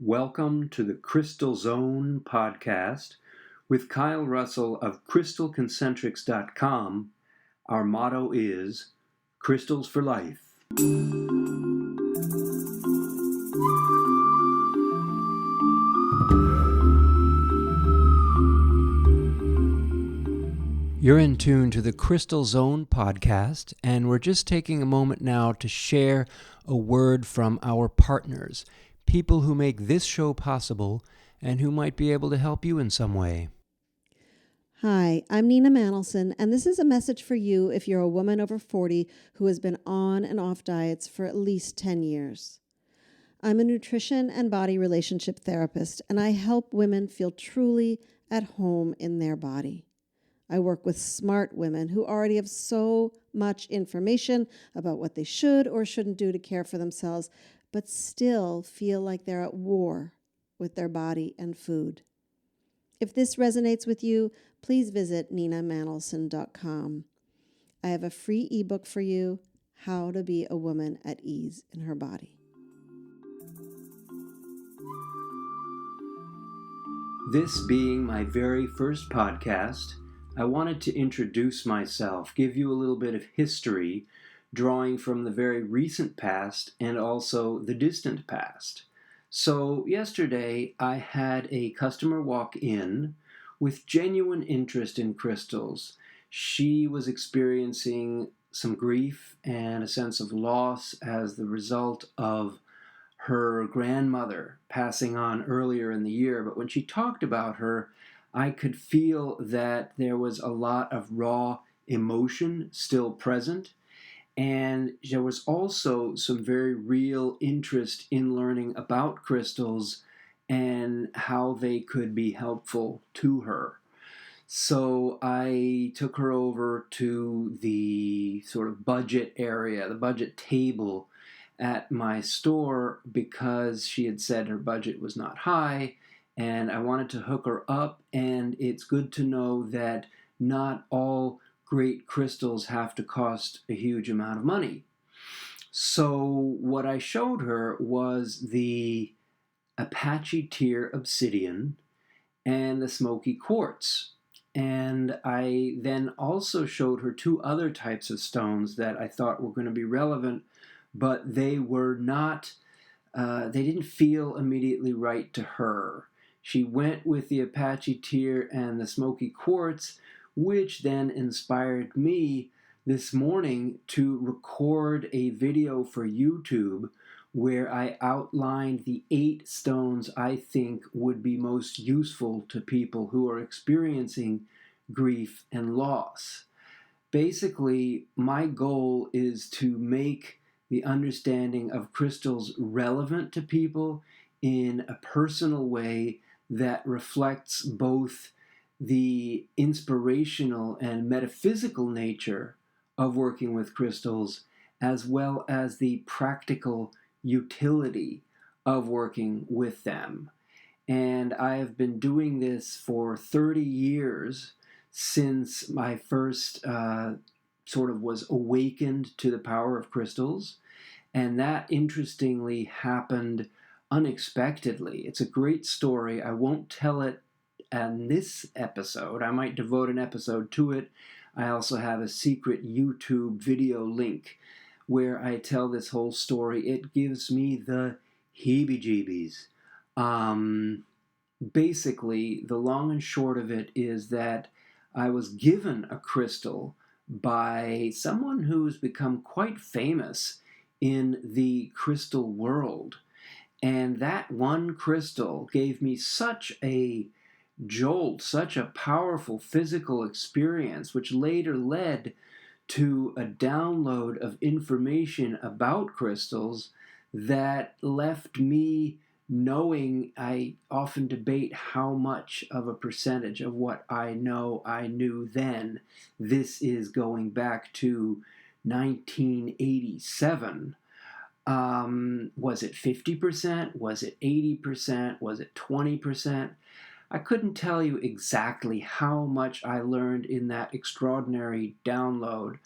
Welcome to the Crystal Zone podcast with Kyle Russell of crystalconcentrics.com. Our motto is Crystals for Life. You're in tune to the Crystal Zone podcast, and we're just taking a moment now to share a word from our partners, people who make this show possible and who might be able to help you in some way. Hi, I'm Nina Manelson, and this is a message for you if you're a woman over 40 who has been on and off diets for at least 10 years. I'm a nutrition and body relationship therapist, and I help women feel truly at home in their body. I work with smart women who already have so much information about what they should or shouldn't do to care for themselves, but still feel like they're at war with their body and food. If this resonates with you, please visit ninamanelson.com. I have a free ebook for you, How to Be a Woman at Ease in Her Body. This being my very first podcast, I wanted to introduce myself, give you a little bit of history, drawing from the very recent past and also the distant past. So yesterday I had a customer walk in with genuine interest in crystals. She was experiencing some grief and a sense of loss as the result of her grandmother passing on earlier in the year. But when she talked about her, I could feel that there was a lot of raw emotion still present. And there was also some very real interest in learning about crystals and how they could be helpful to her. So I took her over to the sort of budget area, the budget table at my store, because she had said her budget was not high and I wanted to hook her up. And it's good to know that not all great crystals have to cost a huge amount of money. So what I showed her was the Apache Tier Obsidian and the Smoky Quartz. And I then also showed her two other types of stones that I thought were going to be relevant, but they were not, they didn't feel immediately right to her. She went with the Apache Tier and the Smoky Quartz, which then inspired me this morning to record a video for YouTube where I outlined the 8 stones I think would be most useful to people who are experiencing grief and loss. Basically, my goal is to make the understanding of crystals relevant to people in a personal way that reflects both the inspirational and metaphysical nature of working with crystals, as well as the practical utility of working with them. And I have been doing this for 30 years since my first sort of was awakened to the power of crystals. And that, interestingly, happened unexpectedly. It's a great story. I won't tell it in this episode. I might devote an episode to it. I also have a secret YouTube video link where I tell this whole story. It gives me the heebie-jeebies. Basically, the long and short of it is that I was given a crystal by someone who's become quite famous in the crystal world. And that one crystal gave me such a jolt, such a powerful physical experience, which later led to a download of information about crystals that left me knowing. I often debate how much of a percentage of what I know I knew then. This is going back to 1987. Was it 50%? Was it 80%? Was it 20%? I couldn't tell you exactly how much I learned in that extraordinary download,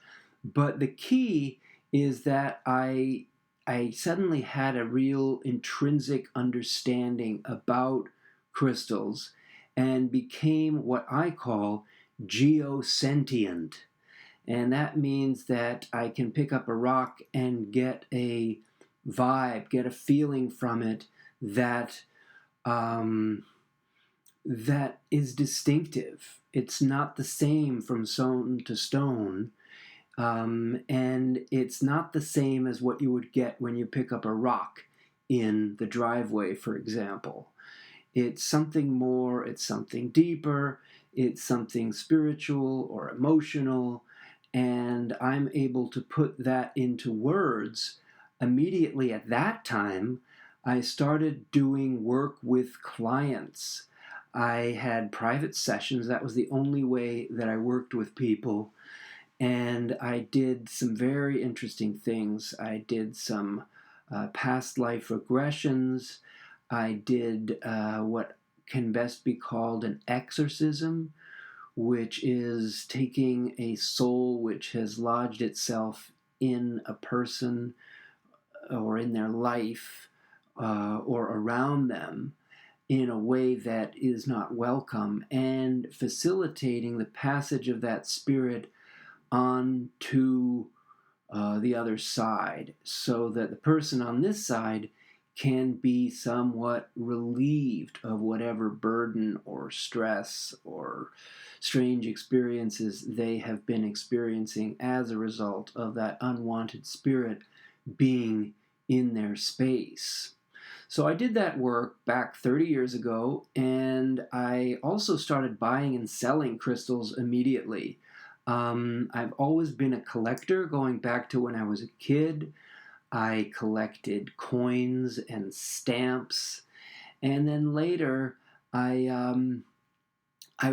but the key is that I I suddenly had a real intrinsic understanding about crystals and became what I call geosentient. And that means that I can pick up a rock and get a vibe, get a feeling from it that um, that is distinctive. It's not the same from stone to stone, and it's not the same as what you would get when you pick up a rock in the driveway, for example. It's something more, it's something deeper, it's something spiritual or emotional, and I'm able to put that into words. Immediately at that time, I started doing work with clients. I had private sessions. That was the only way that I worked with people. And I did some very interesting things. I did some past life regressions. I did what can best be called an exorcism, which is taking a soul which has lodged itself in a person or in their life or around them in a way that is not welcome, and facilitating the passage of that spirit on to the other side so that the person on this side can be somewhat relieved of whatever burden or stress or strange experiences they have been experiencing as a result of that unwanted spirit being in their space. So I did that work back 30 years ago, and I also started buying and selling crystals immediately. I've always been a collector going back to when I was a kid. I collected coins and stamps, and then later I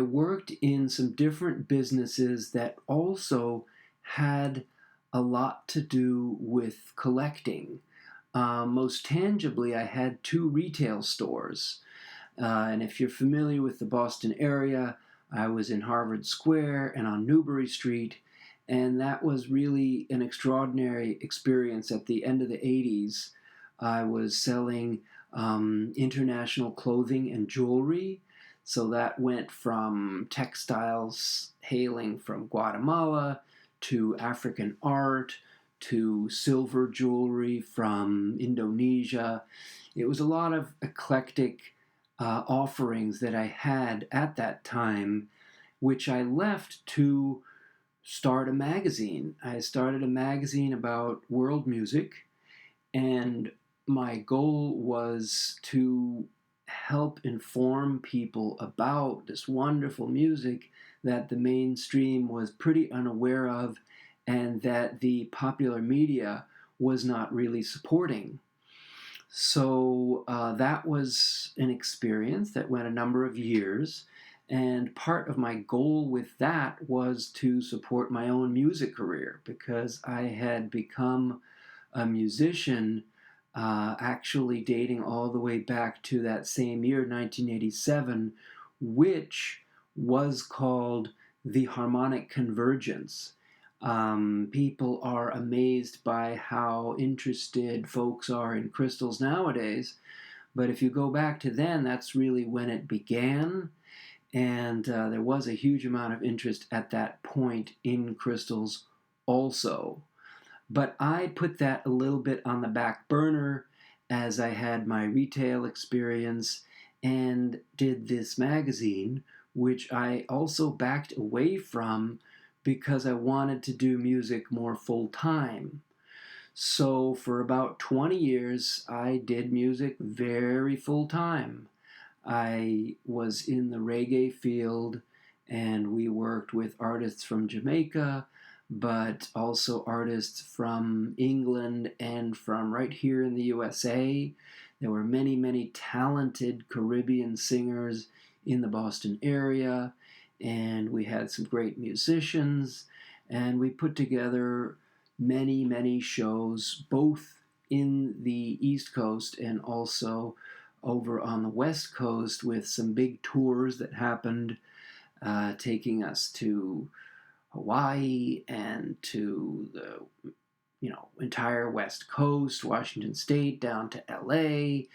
worked in some different businesses that also had a lot to do with collecting. Most tangibly, I had two retail stores. And if you're familiar with the Boston area, I was in Harvard Square and on Newbury Street. And that was really an extraordinary experience at the end of the 80s. I was selling international clothing and jewelry. So that went from textiles hailing from Guatemala to African art to silver jewelry from Indonesia. It was a lot of eclectic offerings that I had at that time, which I left to start a magazine. I started a magazine about world music, and my goal was to help inform people about this wonderful music that the mainstream was pretty unaware of and that the popular media was not really supporting. So that was an experience that went a number of years. And part of my goal with that was to support my own music career because I had become a musician actually dating all the way back to that same year, 1987, which was called the harmonic convergence. People are amazed by how interested folks are in crystals nowadays, but if you go back to then, that's really when it began, and there was a huge amount of interest at that point in crystals also. But I put that a little bit on the back burner as I had my retail experience and did this magazine, which I also backed away from because I wanted to do music more full time. So for about 20 years, I did music very full time. I was in the reggae field, and we worked with artists from Jamaica, but also artists from England and from right here in the USA. There were many, many talented Caribbean singers in the Boston area, and we had some great musicians, and we put together many, many shows, both in the East Coast and also over on the West Coast with some big tours that happened, taking us to Hawaii and to the entire West Coast, Washington State, down to LA,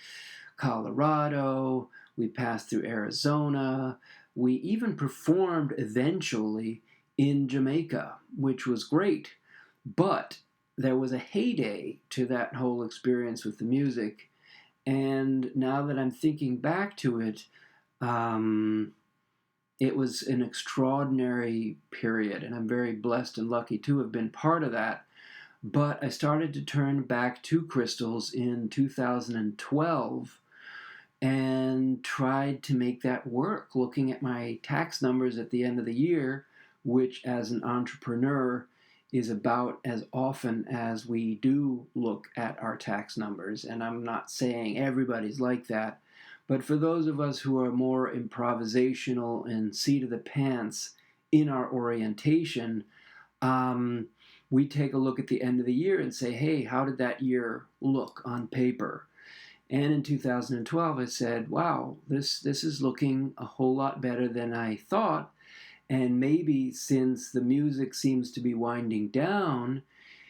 Colorado. We passed through Arizona. We even performed eventually in Jamaica, which was great. But there was a heyday to that whole experience with the music. And now that I'm thinking back to it, it was an extraordinary period, and I'm very blessed and lucky to have been part of that. But I started to turn back to crystals in 2012 and tried to make that work, looking at my tax numbers at the end of the year, which as an entrepreneur is about as often as we do look at our tax numbers. And I'm not saying everybody's like that, but for those of us who are more improvisational and seat of the pants in our orientation, we take a look at the end of the year and say, hey, how did that year look on paper? And in 2012, I said, wow, this is looking a whole lot better than I thought. And maybe since the music seems to be winding down,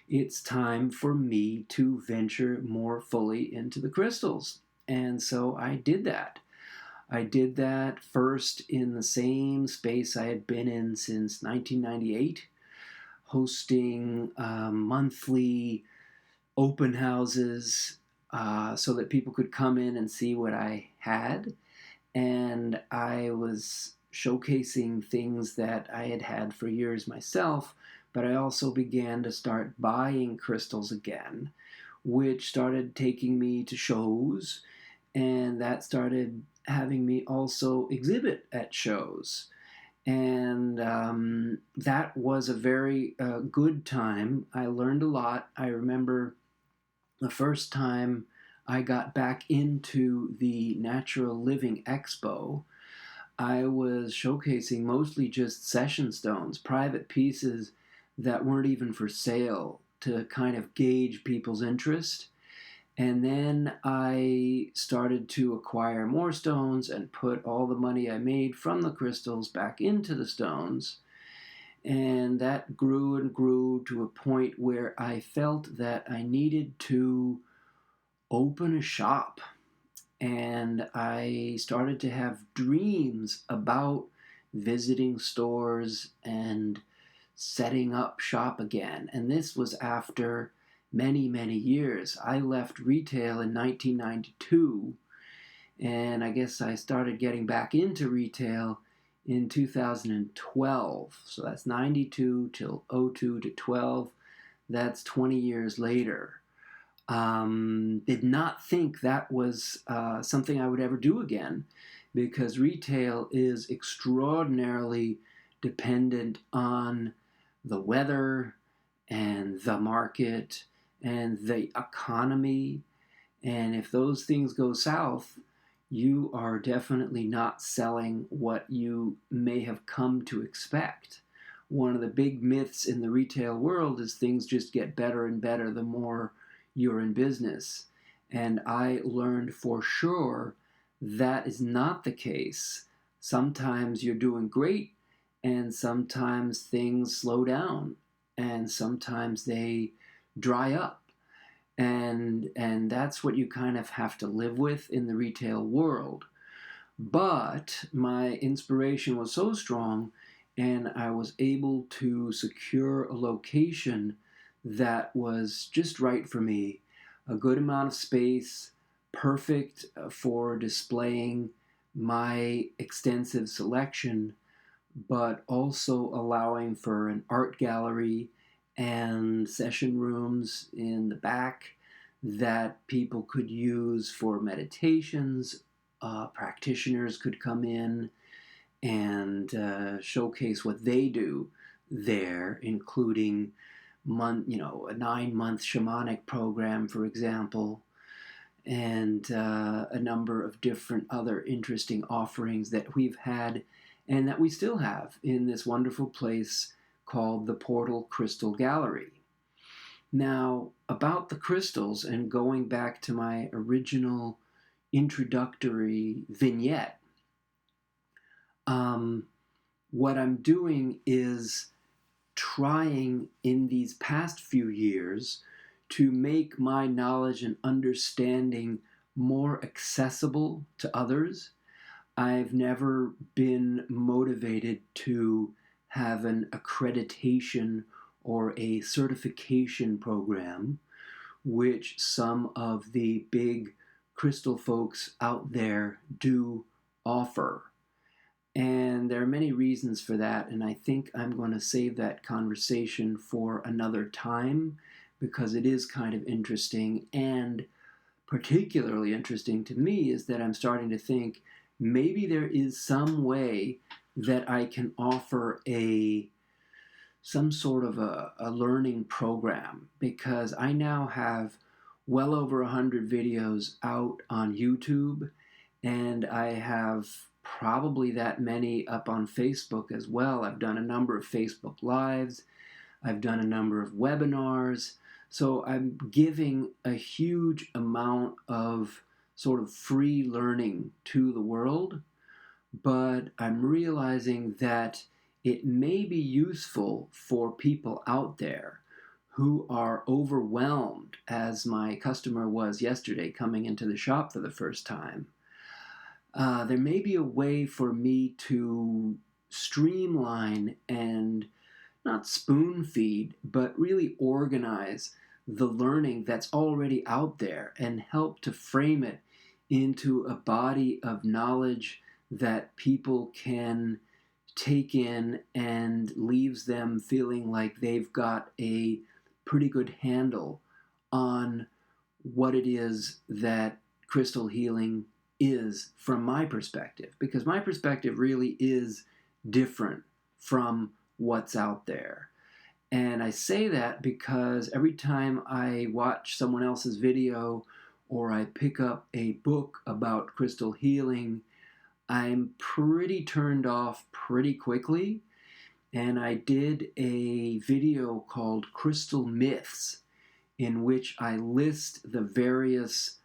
it's time for me to venture more fully into the crystals. And so I did that. I did that first in the same space I had been in since 1998, hosting monthly open houses so that people could come in and see what I had. And I was showcasing things that I had had for years myself, but I also began to start buying crystals again, which started taking me to shows, and that started having me also exhibit at shows. And that was a very good time. I learned a lot. I remember the first time I got back into the Natural Living Expo, I was showcasing mostly just session stones, private pieces that weren't even for sale, to kind of gauge people's interest. And then I started to acquire more stones and put all the money I made from the crystals back into the stones. And that grew and grew to a point where I felt that I needed to open a shop. And I started to have dreams about visiting stores and setting up shop again. And this was after many, many years. I left retail in 1992, and I guess I started getting back into retail in 2012. So that's 92 till 02 to 12. That's 20 years later. Did not think that was something I would ever do again, because retail is extraordinarily dependent on the weather and the market and the economy. And if those things go south, you are definitely not selling what you may have come to expect. One of the big myths in the retail world is things just get better and better the more you're in business. And I learned for sure that is not the case. Sometimes you're doing great, and sometimes things slow down, and sometimes they dry up. And that's what you kind of have to live with in the retail world. But my inspiration was so strong, and I was able to secure a location that was just right for me. A good amount of space, perfect for displaying my extensive selection, but also allowing for an art gallery and session rooms in the back that people could use for meditations. Practitioners could come in and showcase what they do there, including a 9-month shamanic program, for example, and a number of different other interesting offerings that we've had and that we still have in this wonderful place called the Portal Crystal Gallery. Now, about the crystals, and going back to my original introductory vignette, what I'm doing is trying in these past few years to make my knowledge and understanding more accessible to others. I've never been motivated to have an accreditation or a certification program, which some of the big crystal folks out there do offer. And there are many reasons for that, and I think I'm going to save that conversation for another time because it is kind of interesting. And particularly interesting to me is that I'm starting to think maybe there is some way that I can offer some sort of a learning program, because I now have well over 100 videos out on YouTube, and I have probably that many up on Facebook as well. I've done a number of Facebook Lives. I've done a number of webinars. So I'm giving a huge amount of sort of free learning to the world, but I'm realizing that it may be useful for people out there who are overwhelmed, as my customer was yesterday coming into the shop for the first time. There may be a way for me to streamline and not spoon feed, but really organize the learning that's already out there and help to frame it into a body of knowledge that people can take in and leaves them feeling like they've got a pretty good handle on what it is that crystal healing is from my perspective, because my perspective really is different from what's out there. And I say that because every time I watch someone else's video or I pick up a book about crystal healing, I'm pretty turned off pretty quickly. And I did a video called Crystal Myths, in which I list the various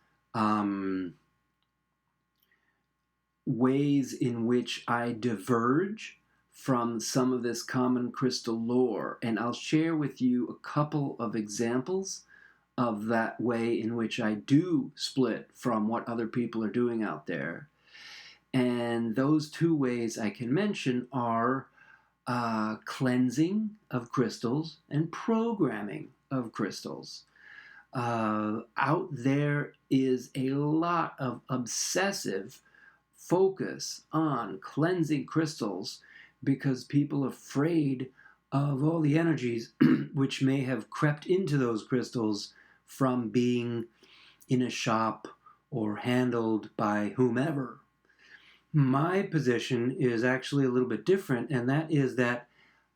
ways in which I diverge from some of this common crystal lore. And I'll share with you a couple of examples of that way in which I do split from what other people are doing out there. And those two ways I can mention are cleansing of crystals and programming of crystals. Out there is a lot of obsessive focus on cleansing crystals because people are afraid of all the energies which may have crept into those crystals from being in a shop or handled by whomever. My position is actually a little bit different, and that is that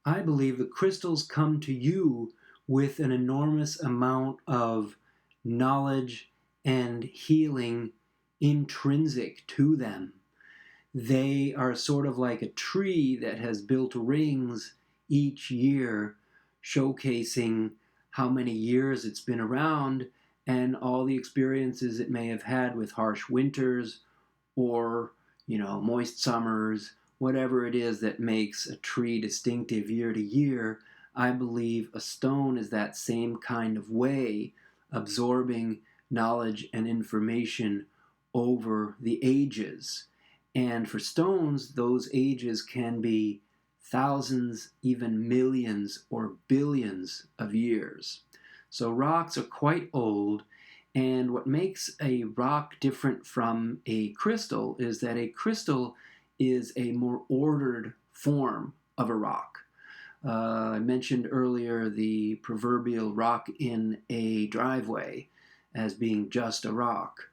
I believe the crystals come to you with an enormous amount of knowledge and healing intrinsic to them. They are sort of like a tree that has built rings each year, showcasing how many years it's been around and all the experiences it may have had with harsh winters or, moist summers, whatever it is that makes a tree distinctive year to year. I believe a stone is that same kind of way, absorbing knowledge and information over the ages. And for stones, those ages can be thousands, even millions or billions of years. So rocks are quite old, and what makes a rock different from a crystal is that a crystal is a more ordered form of a rock. I mentioned earlier the proverbial rock in a driveway as being just a rock,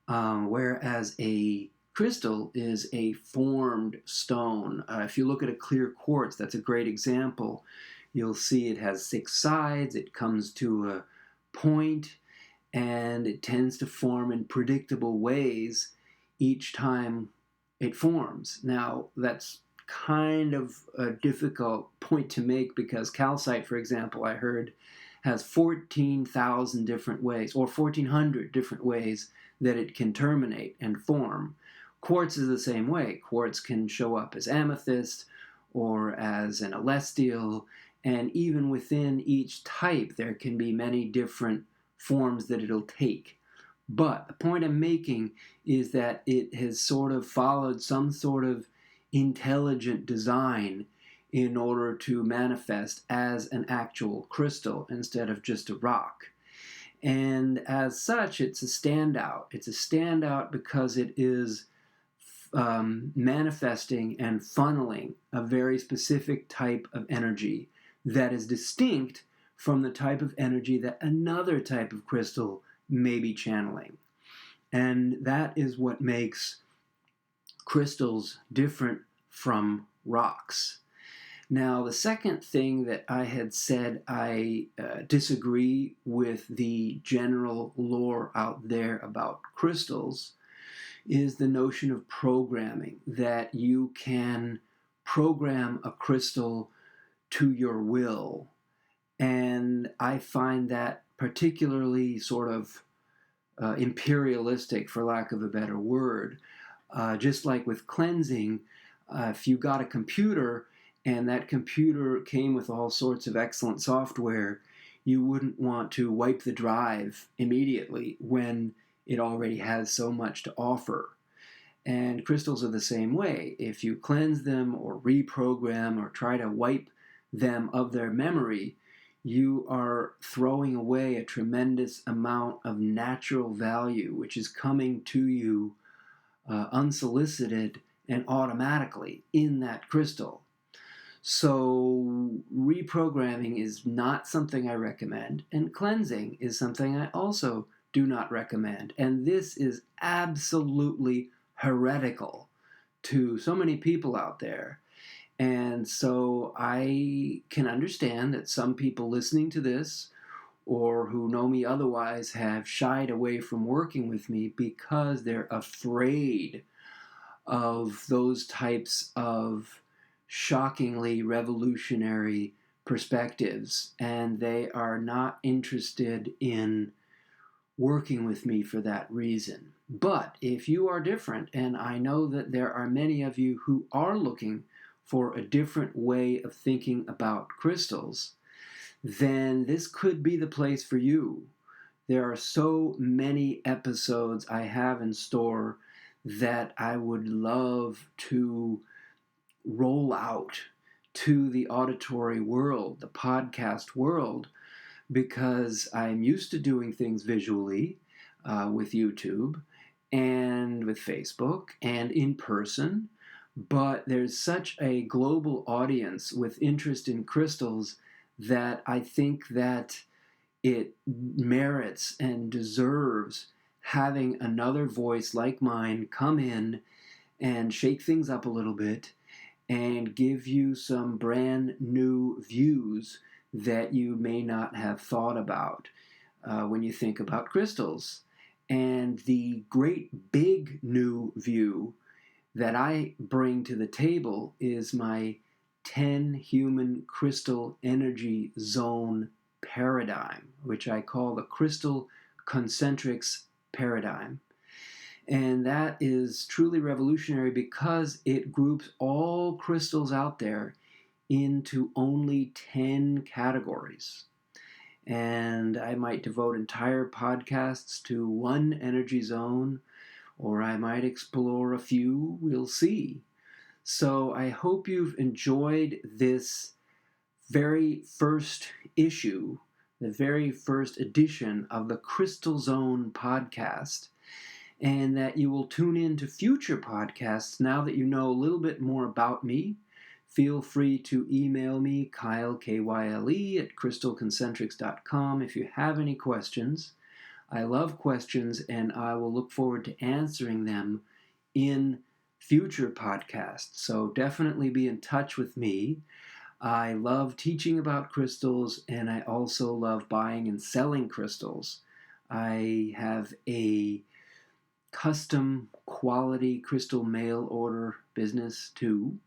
whereas a crystal is a formed stone. If you look at a clear quartz, that's a great example. You'll see it has 6 sides, it comes to a point, and it tends to form in predictable ways each time it forms. Now, that's kind of a difficult point to make because calcite, for example, I heard, has 14,000 different ways, or 1,400 different ways that it can terminate and form. Quartz is the same way. Quartz can show up as amethyst or as an celestial, And even within each type, there can be many different forms that it'll take. But the point I'm making is that it has sort of followed some sort of intelligent design in order to manifest as an actual crystal instead of just a rock. And as such, it's a standout. It's a standout because it is manifesting and funneling a very specific type of energy that is distinct from the type of energy that another type of crystal may be channeling. And that is what makes crystals different from rocks. Now, the second thing that I had said I disagree with the general lore out there about crystals is the notion of programming, that you can program a crystal to your will. And I find that particularly sort of imperialistic, for lack of a better word. Just like with cleansing, if you got a computer and that computer came with all sorts of excellent software, you wouldn't want to wipe the drive immediately when it already has so much to offer. And crystals are the same way. If you cleanse them or reprogram or try to wipe them of their memory, you are throwing away a tremendous amount of natural value, which is coming to you unsolicited and automatically in that crystal. So reprogramming is not something I recommend, and cleansing is something I also do not recommend. And this is absolutely heretical to so many people out there. And so I can understand that some people listening to this or who know me otherwise have shied away from working with me because they're afraid of those types of shockingly revolutionary perspectives, and they are not interested in working with me for that reason. But if you are different, and I know that there are many of you who are looking for a different way of thinking about crystals, then this could be the place for you. There are so many episodes I have in store that I would love to roll out to the auditory world, the podcast world, because I'm used to doing things visually with YouTube and with Facebook and in person, but there's such a global audience with interest in crystals that I think that it merits and deserves having another voice like mine come in and shake things up a little bit and give you some brand new views that you may not have thought about when you think about crystals. And the great big new view that I bring to the table is my 10 human crystal energy zone paradigm, which I call the Crystal Concentrics paradigm. And that is truly revolutionary because it groups all crystals out there into only 10 categories. And I might devote entire podcasts to one energy zone, or I might explore a few. We'll see. So I hope you've enjoyed this very first issue, the very first edition of the Crystal Zone podcast, and that you will tune in to future podcasts now that you know a little bit more about me. Feel free to email me, Kyle, K-Y-L-E, at crystalconcentrics.com if you have any questions. I love questions, and I will look forward to answering them in future podcasts. So definitely be in touch with me. I love teaching about crystals, and I also love buying and selling crystals. I have a custom quality crystal mail order business too,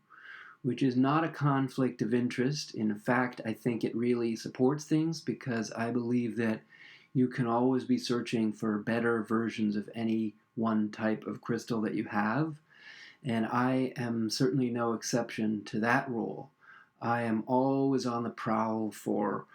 which is not a conflict of interest. In fact, I think it really supports things because I believe that you can always be searching for better versions of any one type of crystal that you have. And I am certainly no exception to that rule. I am always on the prowl for,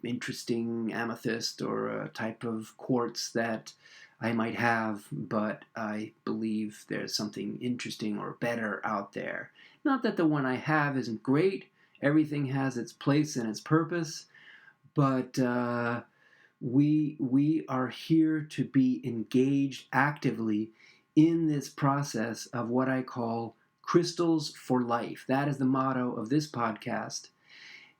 interesting amethyst or a type of quartz that I might have, but I believe there's something interesting or better out there. Not that the one I have isn't great, everything has its place and its purpose, but we are here to be engaged actively in this process of what I call crystals for life. That is the motto of this podcast.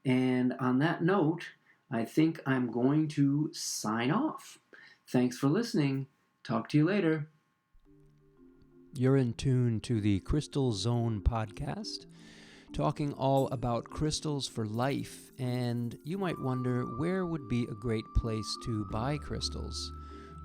And on that note, I think I'm going to sign off. Thanks for listening. Talk to you later. You're in tune to the Crystal Zone podcast, talking all about crystals for life. And you might wonder, where would be a great place to buy crystals?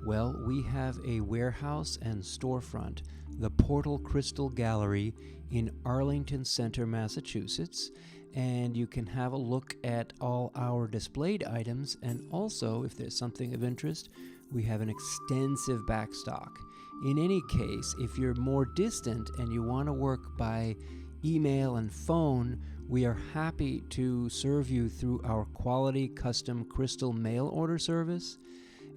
Well, we have a warehouse and storefront, the Portal Crystal Gallery in Arlington Center, Massachusetts, and you can have a look at all our displayed items, and also, if there's something of interest, we have an extensive backstock. In any case, if you're more distant and you want to work by email and phone, we are happy to serve you through our quality custom crystal mail order service.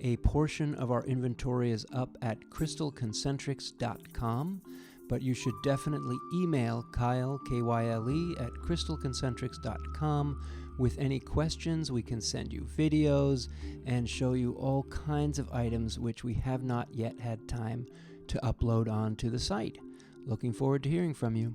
A portion of our inventory is up at crystalconcentrics.com, but you should definitely email Kyle, K-Y-L-E, at crystalconcentrics.com with any questions. We can send you videos and show you all kinds of items which we have not yet had time to upload onto the site. Looking forward to hearing from you.